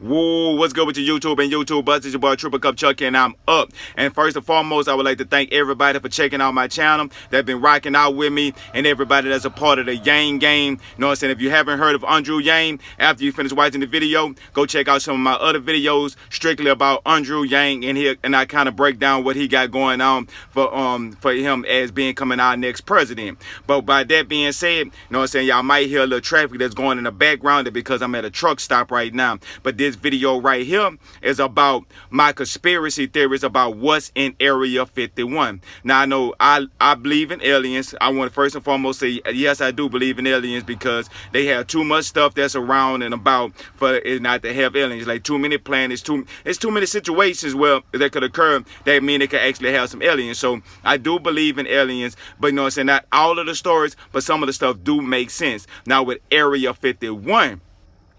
Whoa, what's good with your YouTube and YouTube buzz? It's your boy Triple Cup Chuck and I'm up. And first and foremost, I would like to thank everybody for checking out my channel, that been rocking out with me, and everybody that's a part of the Yang game. You know what I'm saying? If you haven't heard of Andrew Yang, after you finish watching the video, go check out some of my other videos strictly about Andrew Yang and here, and I kind of break down what he got going on for him as being coming our next president. But by that being said, you know what I'm saying, y'all might hear a little traffic that's going in the background because I'm at a truck stop right now. But this video right here is about my conspiracy theories about what's in Area 51. Now, I know I believe in aliens. I want to first and foremost say, yes, I do believe in aliens because they have too much stuff that's around and about for it not to have aliens. Like too many planets, it's too many situations where that could occur that mean they could actually have some aliens. So I do believe in aliens, but you know what I'm saying, not all of the stories, but some of the stuff do make sense. Now with Area 51,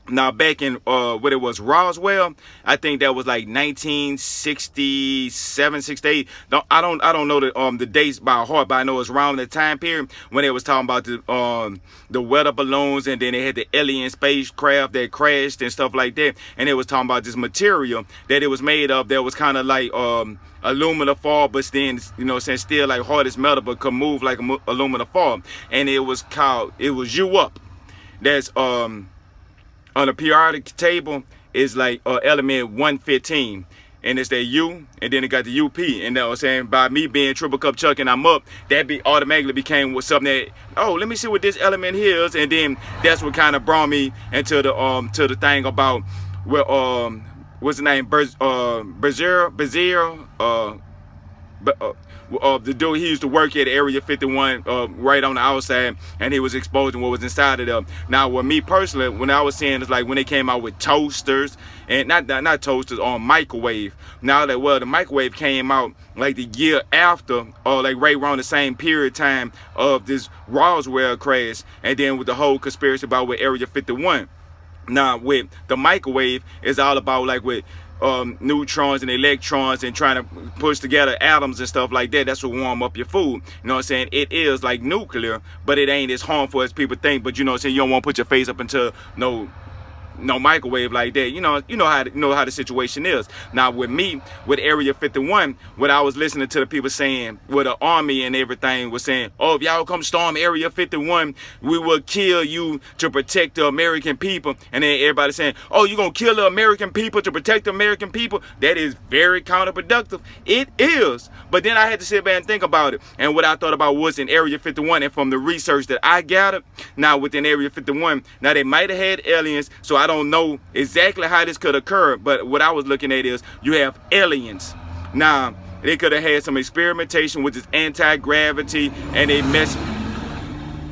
now back in what it was, Roswell, I think that was like 1967, 68. I don't know the dates by heart, but I know it's around the time period when they was talking about the weather balloons, and then they had the alien spacecraft that crashed and stuff like that, and it was talking about this material that it was made of that was kind of like aluminum foil, but then, you know, saying still like hard as metal, but could move like aluminum foil, and it was U-Up. That's on the periodic table is like element 115, and it's that U, and then it got the UP, and that was saying by me being Triple Cup Chuck and I'm up, that automatically became something that, oh, let me see what this element here is, and then that's what kind of brought me into the to the thing about where what's the name, Bezier, the dude, he used to work at Area 51 right on the outside, and he was exposing what was inside of them. Now with me personally, when I was saying, it's like when they came out with toasters, and not toasters, on microwave. Now that, well, the microwave came out like the year after, or like right around the same period of time of this Roswell crash, and then with the whole conspiracy about with Area 51. Now with the microwave, it's all about like with neutrons and electrons and trying to push together atoms and stuff like that. That's what warm up your food. You know what I'm saying? It is like nuclear, but it ain't as harmful as people think. But you know what I'm saying, you don't want to put your face up into no microwave like that. You know how the situation is. Now with me, with Area 51, what I was listening to the people saying, with the army and everything was saying, oh, if y'all come storm Area 51, we will kill you to protect the American people. And then everybody saying, oh, you gonna kill the American people to protect the American people? That is very counterproductive. It is. But then I had to sit back and think about it, and what I thought about was in Area 51, and from the research that I gathered, now within Area 51, now they might have had aliens, so I don't know exactly how this could occur, but what I was looking at is you have aliens. Now they could have had some experimentation with this anti-gravity, and they messed,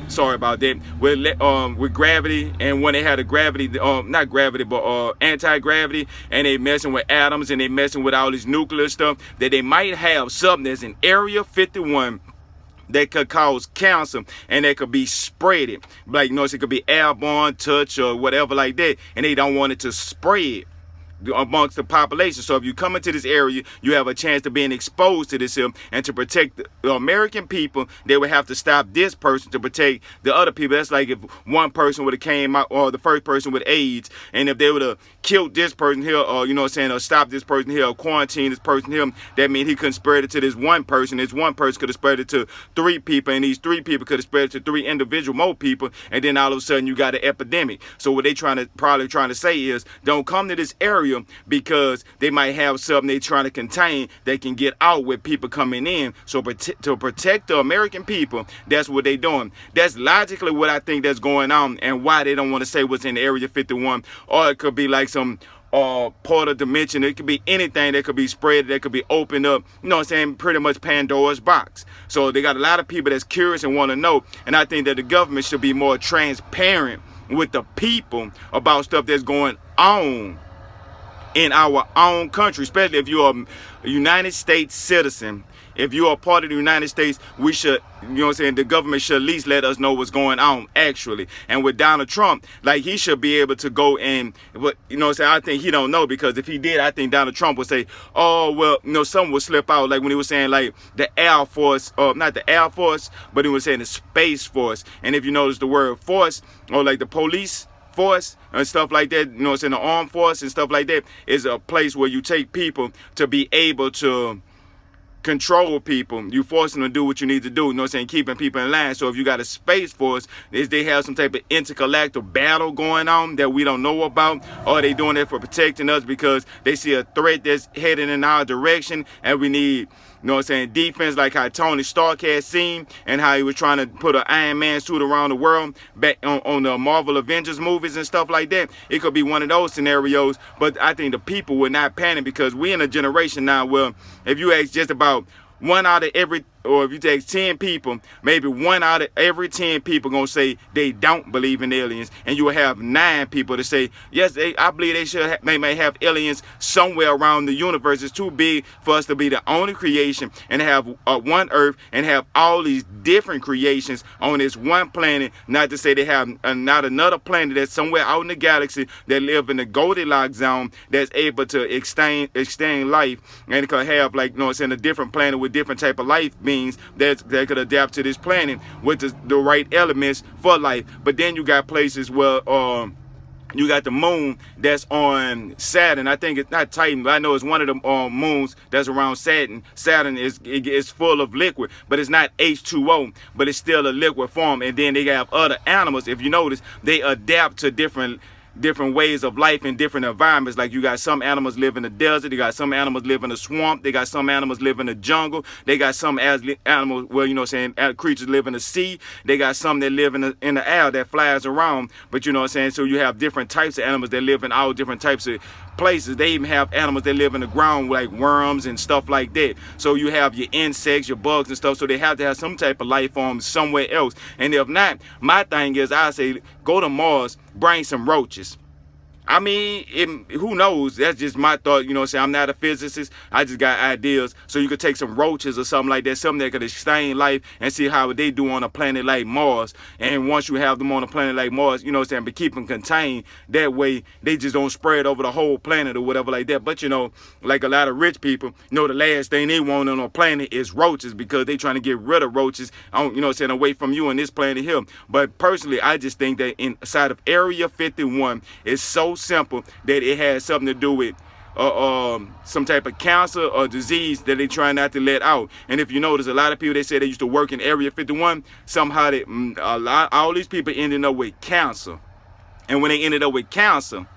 sorry about that, with gravity, and when they had a gravity, not gravity, but anti-gravity, and they messing with atoms, and they messing with all this nuclear stuff, that they might have something that's in Area 51 that could cause cancer, and that could be spreaded. Like, you know, it could be airborne, touch, or whatever like that, and they don't want it to spread amongst the population. So if you come into this area, you have a chance to being exposed to this here, and to protect the American people, they would have to stop this person to protect the other people. That's like if one person would have came out, or the first person with AIDS, and if they would have killed this person here, or, you know what I'm saying, or stopped this person here, or quarantined this person here, that means he couldn't spread it to this one person. This one person could have spread it to 3 people, and these 3 people could have spread it to 3 individual more people, and then all of a sudden you got an epidemic. So what they probably trying to say is, don't come to this area, because they might have something they trying to contain that can get out with people coming in. So to protect the American people, that's what they doing. That's logically what I think that's going on, and why they don't want to say what's in Area 51. Or it could be like some portal dimension. It could be anything that could be spread, that could be opened up, you know what I'm saying, pretty much Pandora's box. So they got a lot of people that's curious and want to know, and I think that the government should be more transparent with the people about stuff that's going on in our own country, especially if you're a United States citizen. If you're a part of the United States, we should, you know what I'm saying, the government should at least let us know what's going on, actually. And with Donald Trump, like, he should be able to go and, but, you know what I'm saying, I think he don't know, because if he did, I think Donald Trump would say, oh, well, you know, something would slip out, like when he was saying, like, the Air Force, not the Air Force, but he was saying the Space Force. And if you notice the word force, or like the police force and stuff like that, you know, it's in the armed force and stuff like that, is a place where you take people to be able to control people. You force them to do what you need to do, you know what I'm saying, keeping people in line. So if you got a space force, is they have some type of intergalactic battle going on that we don't know about, or are they doing it for protecting us because they see a threat that's heading in our direction and we need, you know what I'm saying, defense, like how Tony Stark had seen and how he was trying to put an Iron Man suit around the world back on the Marvel Avengers movies and stuff like that. It could be one of those scenarios, but I think the people would not panic because we're in a generation now where if you ask just about one out of every, or if you take 10 people, maybe one out of every 10 people gonna say they don't believe in aliens, and you will have 9 people to say yes, I believe they may have aliens somewhere around the universe. It's too big for us to be the only creation and have one Earth and have all these different creations on this one planet. Not to say they have not another planet that's somewhere out in the galaxy that live in the Goldilocks zone that's able to extend life, and it could have, like, you know, it's in a different planet with different type of life beings that could adapt to this planet with the right elements for life. But then you got places where you got the moon that's on Saturn. I think it's not Titan, but I know it's one of the moons that's around Saturn. Saturn is full of liquid, but it's not H2O, but it's still a liquid form. And then they have other animals. If you notice, they adapt to different ways of life in different environments. Like you got some animals live in the desert, you got some animals live in the swamp, they got some animals live in the jungle, they got some animals, well, you know what I'm saying, creatures live in the sea, they got some that live in the air that flies around. But you know what I'm saying, so you have different types of animals that live in all different types of places. They even have animals that live in the ground like worms and stuff like that. So you have your insects, your bugs and stuff, so they have to have some type of life form somewhere else. And if not, my thing is, I say go to Mars, bring some roaches. I mean, who knows? That's just my thought. You know what I'm saying? I'm not a physicist. I just got ideas. So you could take some roaches or something like that, something that could sustain life, and see how they do on a planet like Mars. And once you have them on a planet like Mars, you know what I'm saying, but keep them contained. That way, they just don't spread over the whole planet or whatever like that. But, you know, like a lot of rich people, you know, the last thing they want on a planet is roaches because they trying to get rid of roaches, you know what I'm saying, away from you on this planet here. But personally, I just think that inside of Area 51, it's so simple that it has something to do with some type of cancer or disease that they try not to let out. And if you notice, a lot of people, they say they used to work in Area 51, somehow all these people ended up with cancer. And when they ended up with cancer,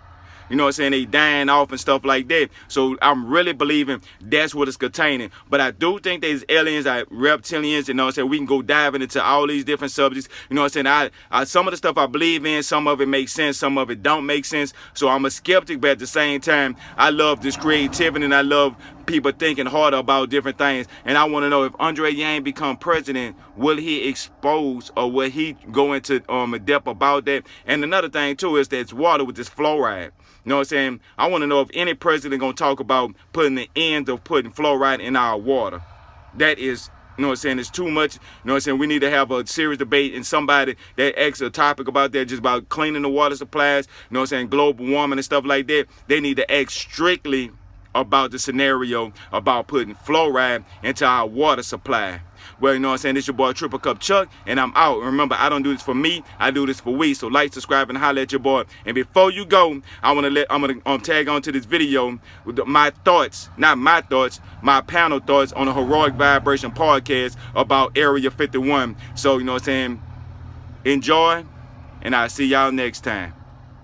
you know what I'm saying, they dying off and stuff like that. So I'm really believing that's what it's containing. But I do think there's aliens, like reptilians, you know what I'm saying, we can go diving into all these different subjects. You know what I'm saying, I some of the stuff I believe in, some of it makes sense, some of it don't make sense. So I'm a skeptic, but at the same time, I love this creativity and I love people thinking harder about different things. And I want to know, if Andre Yang become president, will he expose or will he go into a depth about that? And another thing too is that water with this fluoride. You know what I'm saying? I want to know if any president going to talk about putting the end of putting fluoride in our water. That is, you know what I'm saying, it's too much. You know what I'm saying? We need to have a serious debate and somebody that asks a topic about that, just about cleaning the water supplies, you know what I'm saying, global warming and stuff like that. They need to ask strictly about the scenario about putting fluoride into our water supply. Well, you know what I'm saying, this your boy Triple Cup Chuck, and I'm out. And remember, I don't do this for me, I do this for we. So like, subscribe, and holler at your boy. And before you go, I'm gonna tag on to this video with my thoughts, not my thoughts, my panel thoughts on the Heroic Vibration podcast about Area 51. So, you know what I'm saying, enjoy, and I'll see y'all next time.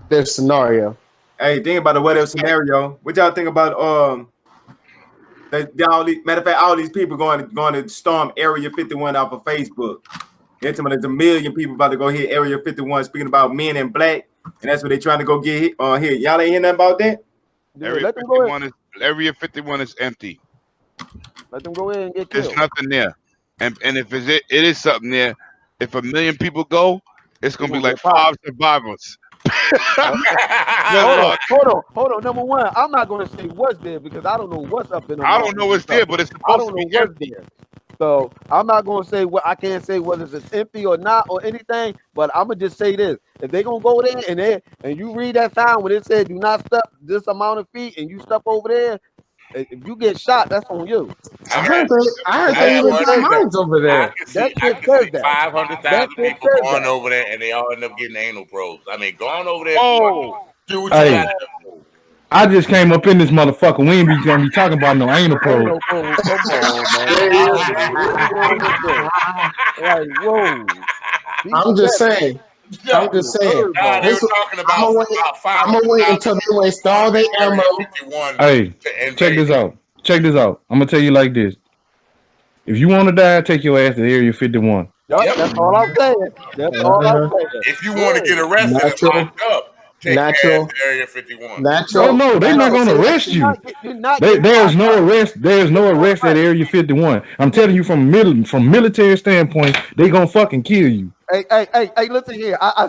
This scenario. Hey, think about the what if scenario. What y'all think about matter of fact, all these people going to storm Area 51 off of Facebook. There's a million people about to go hit Area 51 speaking about men in black, and that's what they're trying to go get hit on here. Y'all ain't hear nothing about that? Area 51 is empty. Let them go in and get killed. There's nothing there. And if it is something there, if 1 million people go, it's gonna be like 5 survivors. Hold on. Number one, I'm not going to say what's there because I don't know what's up in the I don't know what's there, but it's supposed to be empty. So I'm not going to say what I can't say whether it's empty or not or anything. But I'm gonna just say this: if they're gonna go there and you read that sign when it said do not step this amount of feet and you step over there, If you get shot, that's on you. I heard they even got mines over there. I can see 500,000 people going over there and they all end up getting anal probes. I mean, going over there, do what you got to do. I just came up in this motherfucker. We ain't gonna be talking about no anal probe. Come on, man. Like, whoa. I'm just saying. Nah, they were talking about I'm gonna wait until they waste all their ammo. Hey, check this out. I'm gonna tell you like this. If you want to die, take your ass to Area 51. Yep. That's all I'm saying. If you want to get arrested and locked up, take care of Area 51. No, they're not going to arrest you. There's no arrest. There's no arrest at Area 51. I'm telling you from military standpoint, they gonna fucking kill you. Hey, listen here. I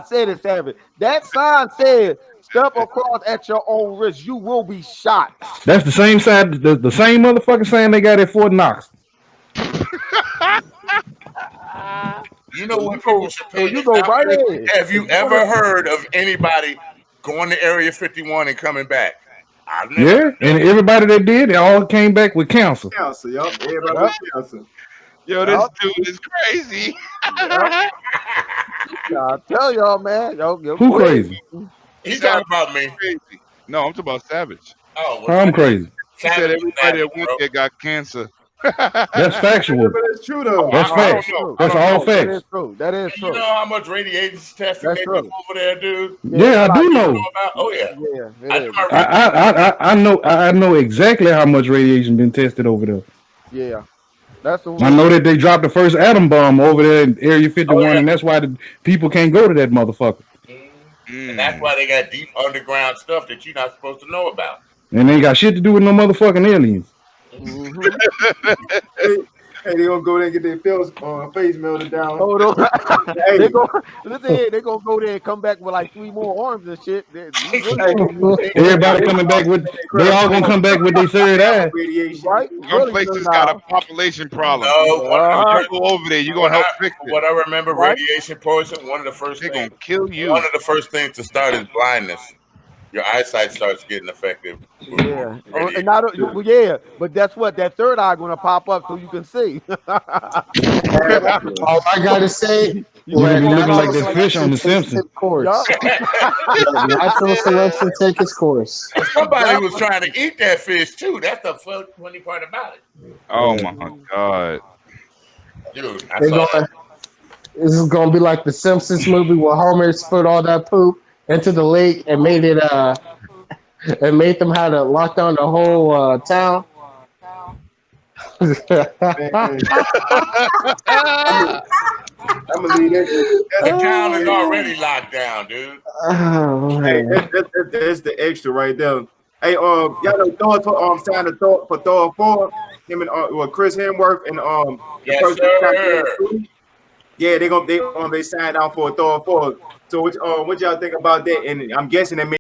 said it, Savage. That sign said, "Step across at your own risk. You will be shot." That's the same side, the same motherfucking sign they got at Fort Knox. You know what people should pay? You go right in. Have you ever heard of anybody going to Area 51 and coming back? Yeah, and everybody that did, they all came back with cancer. Everybody with cancer. Yo, this dude is crazy. I tell y'all, man. Who crazy? He's talking about me. Crazy. No, I'm talking about Savage. Oh, well, I'm crazy. He said everybody that went there got cancer. That's factual. But it's true though. That's facts. That's all facts. That is true. You know how much radiation testing they do over there, dude? Yeah, I do know. Oh yeah. I know exactly how much radiation been tested over there. Yeah. That's the I know that they dropped the first atom bomb over there in Area 51, and that's why the people can't go to that motherfucker. And that's why they got deep underground stuff that you're not supposed to know about. And they ain't got shit to do with no motherfucking aliens. Hey, they gonna go there and get their face melted down. Hold on. They gonna go there and come back with like 3 more arms and shit. Everybody coming back with, they all gonna come back with their third eye. Right? Some places got a population problem. You go over there, you gonna help fix it. What I remember, radiation poison. One of the first they're things gonna kill you. One of the first things to start is blindness. Your eyesight starts getting affected. Yeah, but that's what that third eye gonna pop up so you can see. All I gotta say, you're gonna be looking like that fish on The Simpsons. Natural selection take its course. Somebody was trying to eat that fish too. That's the funny part about it. Oh my god, dude! This is gonna be like the Simpsons movie where Homer spit all that poop into the lake and made it and made them have to lock down the whole town. I'm gonna leave that. The town is already locked down, dude. Oh, hey, that's the extra right there. Hey, y'all know Thor signed for Thor 4. Him and Chris Hemsworth and yes, sir. Yeah, they signed out for Thor 4. So what y'all think about that? And I'm guessing they